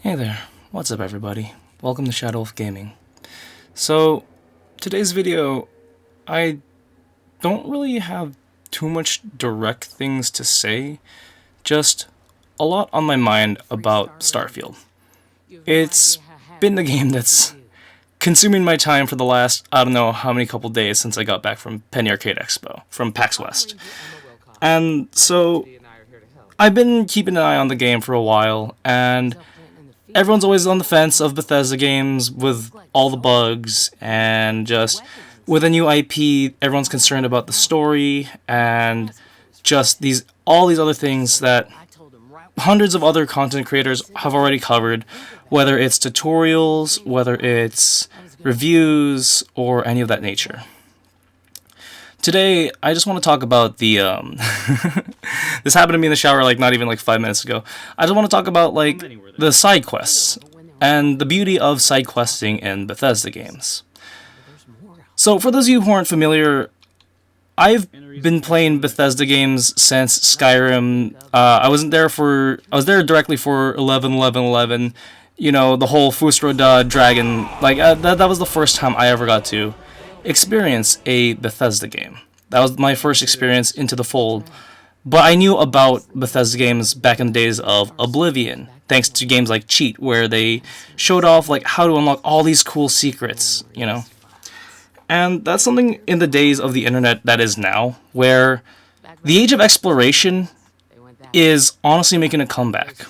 Hey there, what's up everybody? Welcome to Shadow of Gaming. So, today's video, I don't really have too much direct things to say, just a lot on my mind about Starfield. It's been the game that's consuming my time for the last, I don't know how many couple days since I got back from Penny Arcade Expo, from PAX West. And so, I've been keeping an eye on the game for a while, and everyone's always on the fence of Bethesda games with all the bugs, and just with a new IP, everyone's concerned about the story and just all these other things that hundreds of other content creators have already covered, whether it's tutorials, whether it's reviews, or any of that nature. Today, I just want to talk about the, this happened to me in the shower, not even 5 minutes ago. I just want to talk about, the side quests, and the beauty of side questing in Bethesda games. So, for those of you who aren't familiar, I've been playing Bethesda games since Skyrim. I was there directly for 11.11.11, the whole Fusroda dragon, that was the first time I ever got to experience a Bethesda game. That was my first experience into the fold. But I knew about Bethesda games back in the days of Oblivion, thanks to games like Cheat, where they showed off how to unlock all these cool secrets, And that's something in the days of the internet that is now, where the age of exploration is honestly making a comeback.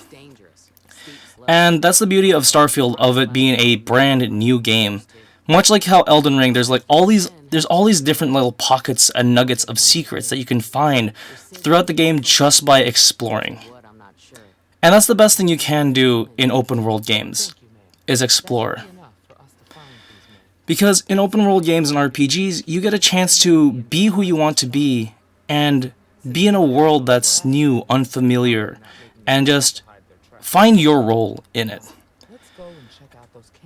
And that's the beauty of Starfield, of it being a brand new game. Much like how Elden Ring, there's all these different little pockets and nuggets of secrets that you can find throughout the game just by exploring. And that's the best thing you can do in open world games, is explore. Because in open world games and RPGs, you get a chance to be who you want to be and be in a world that's new, unfamiliar, and just find your role in it.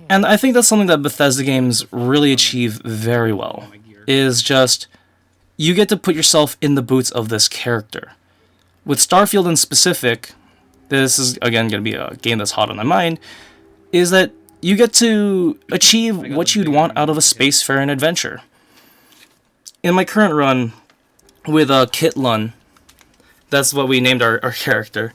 And I think that's something that Bethesda games really achieve very well, is just, you get to put yourself in the boots of this character. With Starfield in specific, this is again going to be a game that's hot on my mind, is that you get to achieve what you'd want out of a spacefaring adventure. In my current run with Kit Lun, that's what we named our character,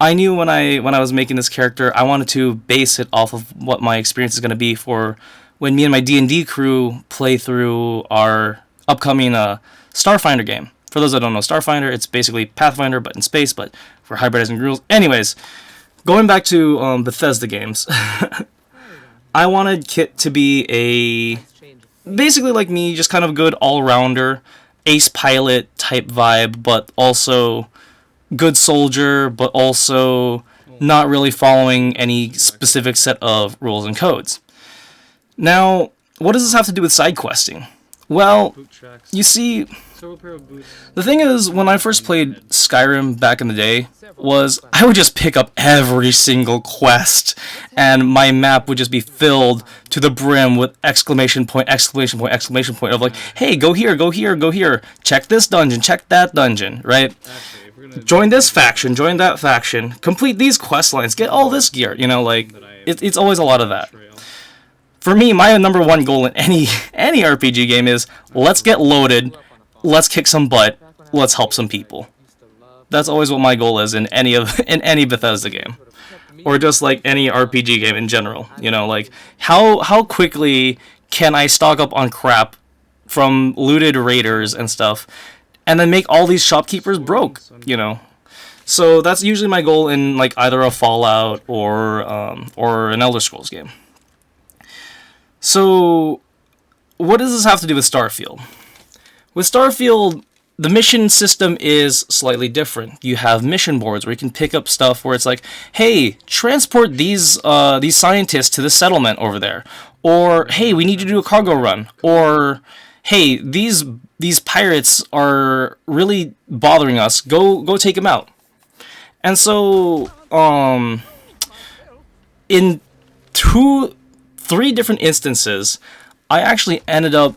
I knew when I was making this character, I wanted to base it off of what my experience is going to be for when me and my D&D crew play through our upcoming Starfinder game. For those that don't know Starfinder, it's basically Pathfinder, but in space, but for hybridizing rules. Anyways, going back to Bethesda games, I wanted Kit to be basically like me, just kind of good all-rounder, ace pilot type vibe, but also good soldier, but also not really following any specific set of rules and codes. Now, what does this have to do with side questing? Well, you see, the thing is, when I first played Skyrim back in the day, was I would just pick up every single quest, and my map would just be filled to the brim with exclamation point, exclamation point, exclamation point of hey, go here, go here, go here, check this dungeon, check that dungeon, right? Join this faction, join that faction, complete these quest lines, get all this gear, it's always a lot of that. For me, my number one goal in any RPG game is, let's get loaded, let's kick some butt, let's help some people. That's always what my goal is in any Bethesda game. Or just any RPG game in general, how quickly can I stock up on crap from looted raiders and stuff, and then make all these shopkeepers broke, So that's usually my goal in either a Fallout or an Elder Scrolls game. So what does this have to do with Starfield? With Starfield, the mission system is slightly different. You have mission boards where you can pick up stuff where it's hey, transport these scientists to the settlement over there, or hey, we need to do a cargo run, or hey, these pirates are really bothering us. Go take them out. And so, in 3 different instances, I actually ended up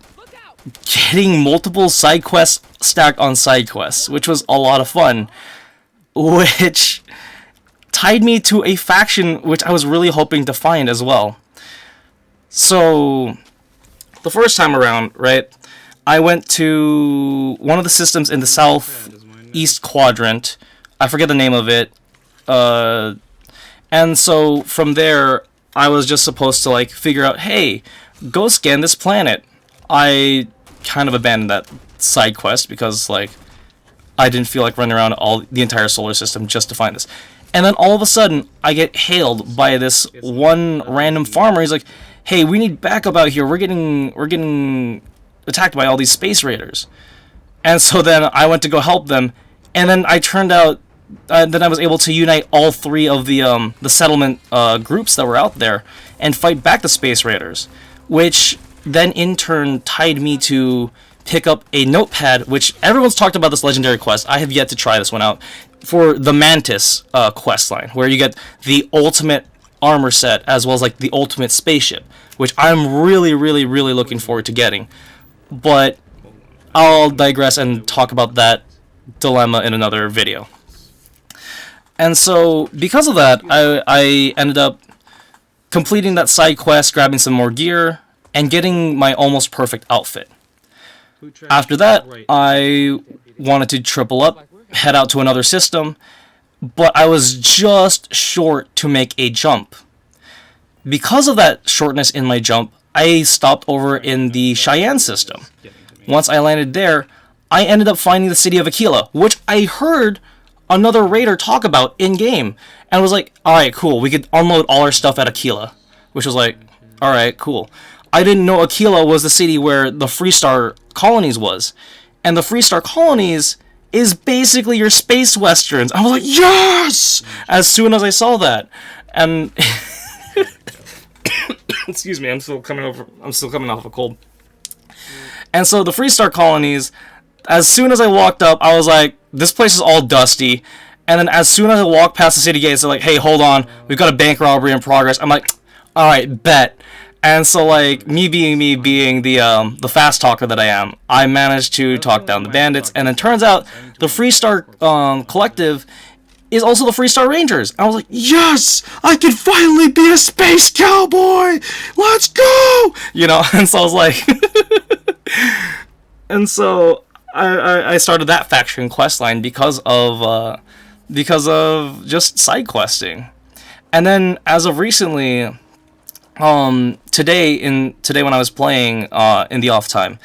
getting multiple side quests stacked on side quests, which was a lot of fun. Which tied me to a faction which I was really hoping to find as well. So, the first time around, right, I went to one of the systems in the southeast quadrant. I forget the name of it. And so, from there, I was just supposed to, like, figure out, hey, go scan this planet. I kind of abandoned that side quest because, like, I didn't feel like running around the entire solar system just to find this. And then all of a sudden, I get hailed by this one random farmer. He's like, hey, we need backup out here. We're getting attacked by all these space raiders. And so then I went to go help them, and then I turned out then I was able to unite all three of the settlement groups that were out there and fight back the space raiders, which then in turn tied me to pick up a notepad, which everyone's talked about this legendary quest. I have yet to try this one out, for the Mantis quest line, where you get the ultimate armor set as well as like the ultimate spaceship, which I'm really looking forward to getting. But I'll digress and talk about that dilemma in another video. And so because of that, I ended up completing that side quest, grabbing some more gear, and getting my almost perfect outfit. After that, I wanted to triple up, head out to another system, but I was just short to make a jump. Because of that shortness in my jump, I stopped over in the Cheyenne system. Once I landed there, I ended up finding the city of Aquila, which I heard another raider talk about in-game, and was like, alright, cool, we could unload all our stuff at Aquila, which was like, alright, cool. I didn't know Aquila was the city where the Freestar colonies was, and the Freestar colonies is basically your space westerns. I was like, yes! As soon as I saw that, and excuse me, I'm still coming off a cold. And so the Freestar colonies, as soon as I walked up, I was like, this place is all dusty. And then as soon as I walked past the city gates, they're like, hey, hold on, we've got a bank robbery in progress. I'm like, alright, bet. And so, like, me being the fast talker that I am, I managed to talk down the bandits, and it turns out the Freestar collective is also the Freestar Rangers. And I was like, yes, I can finally be a space cowboy. Let's go, you know. And so I was like, and so I started that faction quest line because of just side questing. And then as of recently, today when I was playing in the off time,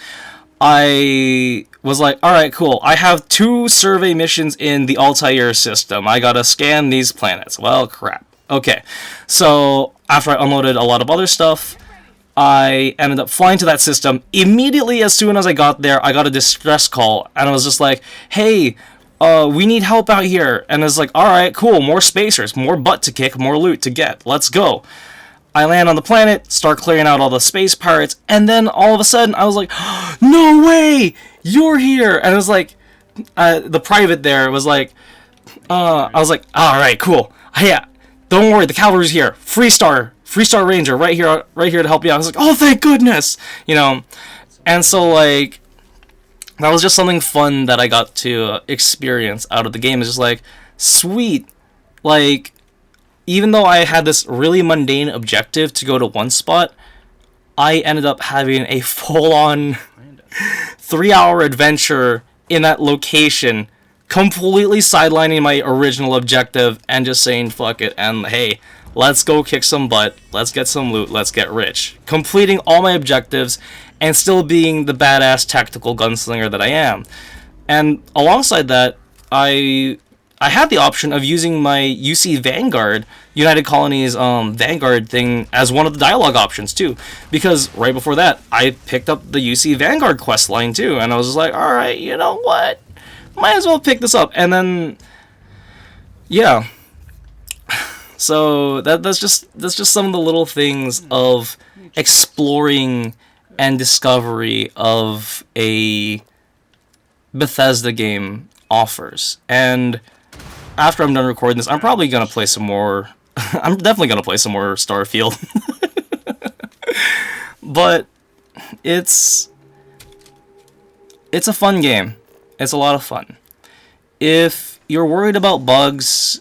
I was like, alright, cool, I have 2 survey missions in the Altair system. I gotta scan these planets. Well, crap. Okay, so after I unloaded a lot of other stuff, I ended up flying to that system. Immediately as soon as I got there, I got a distress call, and I was just like, hey, we need help out here. And it's like, alright, cool, more spacers, more butt to kick, more loot to get. Let's go. I land on the planet, start clearing out all the space pirates, and then all of a sudden I was like, no way, you're here. And it was like, the private there was like, I was like, alright, cool. Yeah, don't worry, the cavalry's here. Freestar Ranger, right here to help you out. I was like, oh, thank goodness, you know. And so, like, that was just something fun that I got to experience out of the game. It's just like, sweet, like, even though I had this really mundane objective to go to one spot, I ended up having a full-on 3-hour adventure in that location, completely sidelining my original objective and just saying fuck it and hey, let's go kick some butt, let's get some loot, let's get rich. Completing all my objectives and still being the badass tactical gunslinger that I am. And alongside that, I had the option of using my UC Vanguard, United Colonies Vanguard thing, as one of the dialogue options too. Because right before that, I picked up the UC Vanguard quest line too, and I was just like, alright, you know what? Might as well pick this up. And then, yeah. So that's just some of the little things of exploring and discovery of a Bethesda game offers. And after I'm done recording this, I'm probably gonna play some more. I'm definitely gonna play some more Starfield. But it's a fun game. It's a lot of fun. If you're worried about bugs,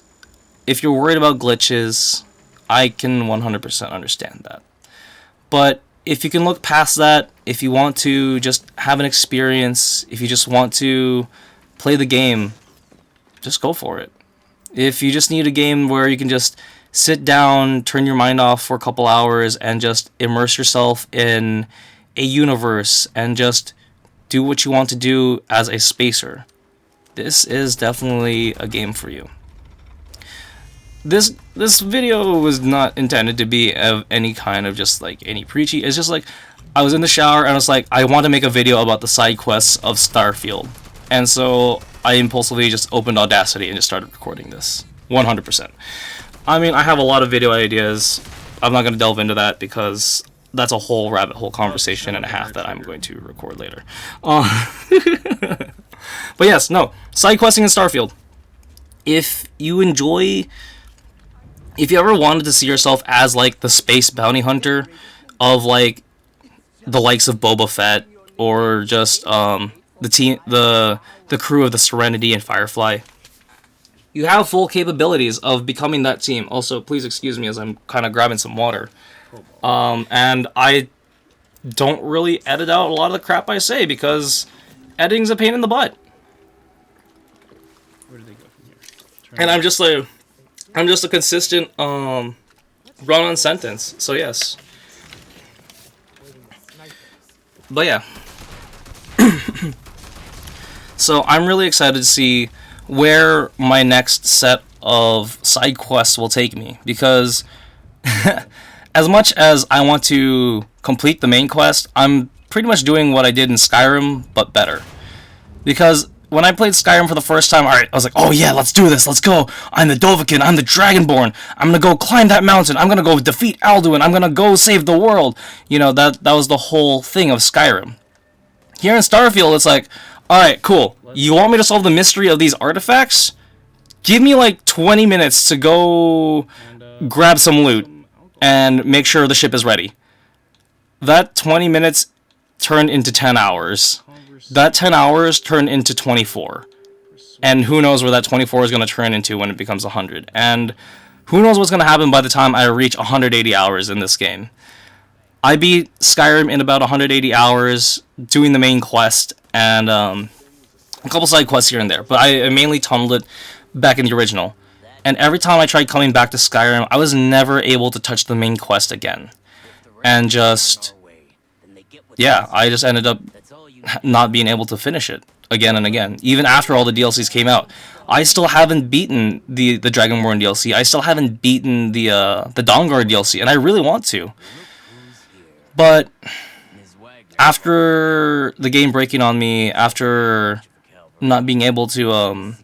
if you're worried about glitches, I can 100% understand that. But if you can look past that, if you want to just have an experience, if you just want to play the game, just go for it. If you just need a game where you can just sit down, turn your mind off for a couple hours, and just immerse yourself in a universe and just do what you want to do as a spacer, this is definitely a game for you. This video was not intended to be of any kind of just like any preachy. It's just like I was in the shower and I was like, I want to make a video about the side quests of Starfield, and so I impulsively just opened Audacity and just started recording this. 100%. I mean, I have a lot of video ideas. I'm not going to delve into that because that's a whole rabbit hole conversation and a half that I'm going to record later. But yes, no, side questing in Starfield. If you ever wanted to see yourself as like the space bounty hunter of like the likes of Boba Fett or just the crew of the Serenity and Firefly, you have full capabilities of becoming that team. Also, please excuse me as I'm kind of grabbing some water. And I don't really edit out a lot of the crap I say because editing's a pain in the butt. Where do they go from here? And I'm just a consistent run-on sentence. So yes. But yeah. So I'm really excited to see where my next set of side quests will take me, because as much as I want to complete the main quest, I'm pretty much doing what I did in Skyrim, but better. Because when I played Skyrim for the first time, alright, I was like, oh yeah, let's do this, let's go. I'm the Dovahkiin, I'm the Dragonborn. I'm gonna go climb that mountain, I'm gonna go defeat Alduin, I'm gonna go save the world. You know, that was the whole thing of Skyrim. Here in Starfield, it's like, alright, cool. You want me to solve the mystery of these artifacts? Give me like 20 minutes to go grab some loot and make sure the ship is ready. That 20 minutes turned into 10 hours. That 10 hours turned into 24. And who knows where that 24 is going to turn into when it becomes 100. And who knows what's going to happen by the time I reach 180 hours in this game. I beat Skyrim in about 180 hours, doing the main quest, and a couple side quests here and there. But I mainly tunneled it back in the original. And every time I tried coming back to Skyrim, I was never able to touch the main quest again. And just, yeah, I just ended up not being able to finish it again and again. Even after all the DLCs came out, I still haven't beaten the Dragonborn DLC. I still haven't beaten the Dawnguard DLC, and I really want to. But after the game breaking on me, after not being able to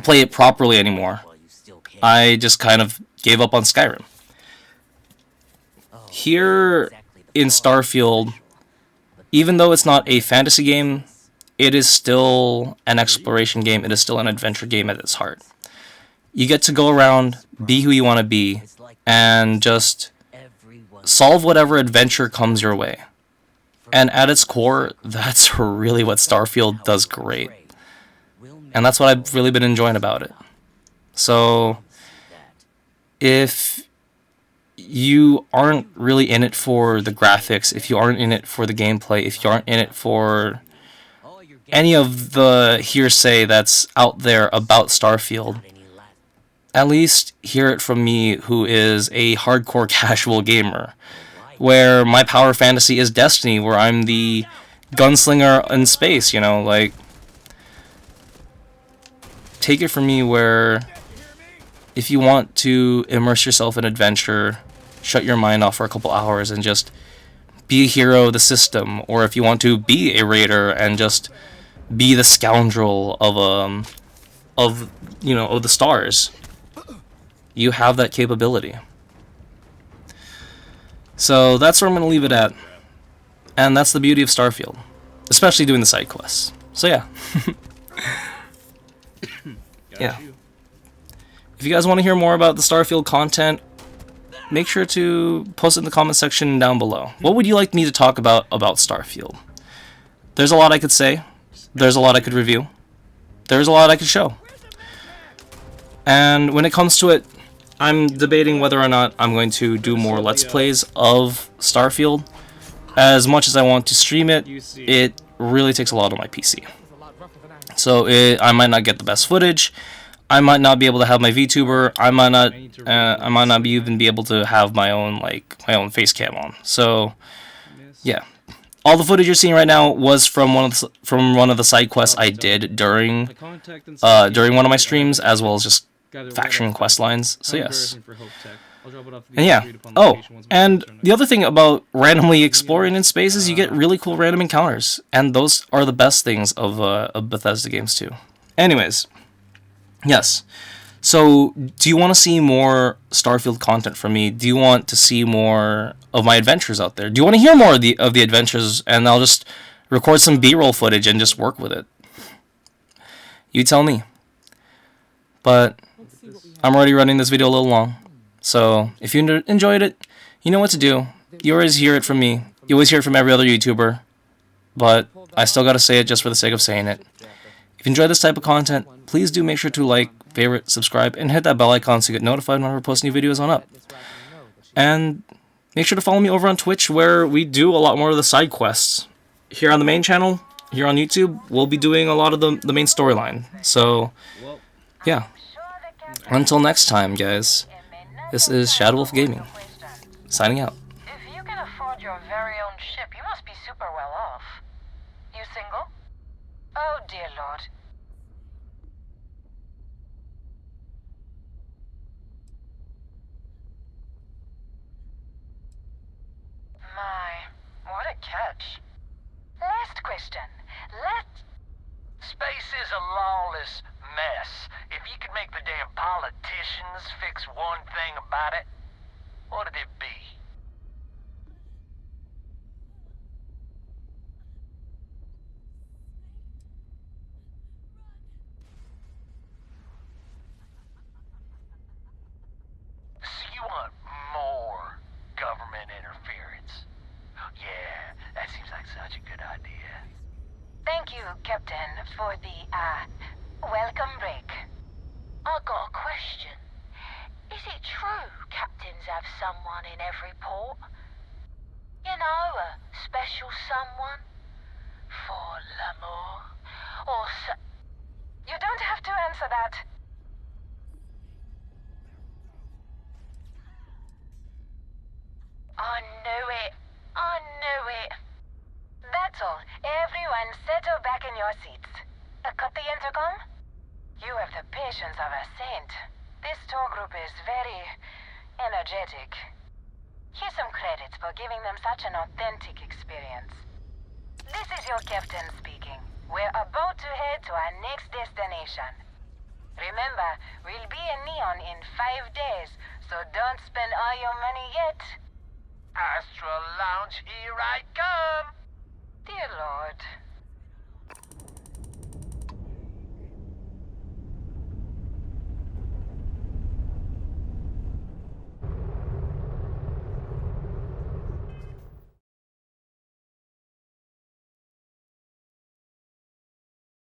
play it properly anymore, I just kind of gave up on Skyrim. Here in Starfield, even though it's not a fantasy game, it is still an exploration game. It is still an adventure game at its heart. You get to go around, be who you want to be, and just solve whatever adventure comes your way. And at its core, that's really what Starfield does great. And that's what I've really been enjoying about it. So, if you aren't really in it for the graphics, if you aren't in it for the gameplay, if you aren't in it for any of the hearsay that's out there about Starfield, at least hear it from me, who is a hardcore casual gamer, where my power fantasy is Destiny, where I'm the gunslinger in space, you know, like, take it from me where if you want to immerse yourself in adventure, shut your mind off for a couple hours and just be a hero of the system, or if you want to be a raider and just be the scoundrel of the stars, you have that capability. So that's where I'm going to leave it at. And that's the beauty of Starfield, especially doing the side quests. So yeah. Yeah. If you guys want to hear more about the Starfield content, make sure to post it in the comment section down below. What would you like me to talk about Starfield? There's a lot I could say. There's a lot I could review. There's a lot I could show. And when it comes to it, I'm debating whether or not I'm going to do more Let's Plays of Starfield. As much as I want to stream it, it really takes a lot on my PC. So I might not get the best footage. I might not be able to have my VTuber. I might not even be able to have my own face cam on. So yeah, all the footage you're seeing right now was from one of the side quests I did during one of my streams, as well as just faction quest lines. So yes. And yeah. Oh, and the other thing about randomly exploring in space is you get really cool random encounters, and those are the best things of Bethesda games too. Anyways, yes. So, do you want to see more Starfield content from me? Do you want to see more of my adventures out there? Do you want to hear more of the adventures, and I'll just record some B-roll footage and just work with it? You tell me. But I'm already running this video a little long. So, if you enjoyed it, you know what to do. You always hear it from me. You always hear it from every other YouTuber. But I still gotta say it just for the sake of saying it. If you enjoy this type of content, please do make sure to like, favorite, subscribe, and hit that bell icon so you get notified whenever I post new videos on up. And make sure to follow me over on Twitch, where we do a lot more of the side quests. Here on the main channel, here on YouTube, we'll be doing a lot of the main storyline. So, yeah. Until next time, guys. This is ShadowWolf Gaming, signing out. If you can afford your very own ship, you must be super well off. You single? Oh, dear Lord. My, what a catch. Last question. Space is a lawless mess. If you could make the damn politicians fix one thing about it, what'd it be? So you want more government interference? Yeah, that seems like such a good idea. Thank you, Captain, for the, welcome break. I got a question. Is it true captains have someone in every port? You know, a special someone? For l'amour? Or You don't have to answer that. I knew it. I knew it. That's all. Everyone settle back in your seats. Cut the intercom? You have the patience of a saint. This tour group is very energetic. Here's some credits for giving them such an authentic experience. This is your captain speaking. We're about to head to our next destination. Remember, we'll be in Neon in 5 days, so don't spend all your money yet. Astral Lounge, here I come! Dear Lord.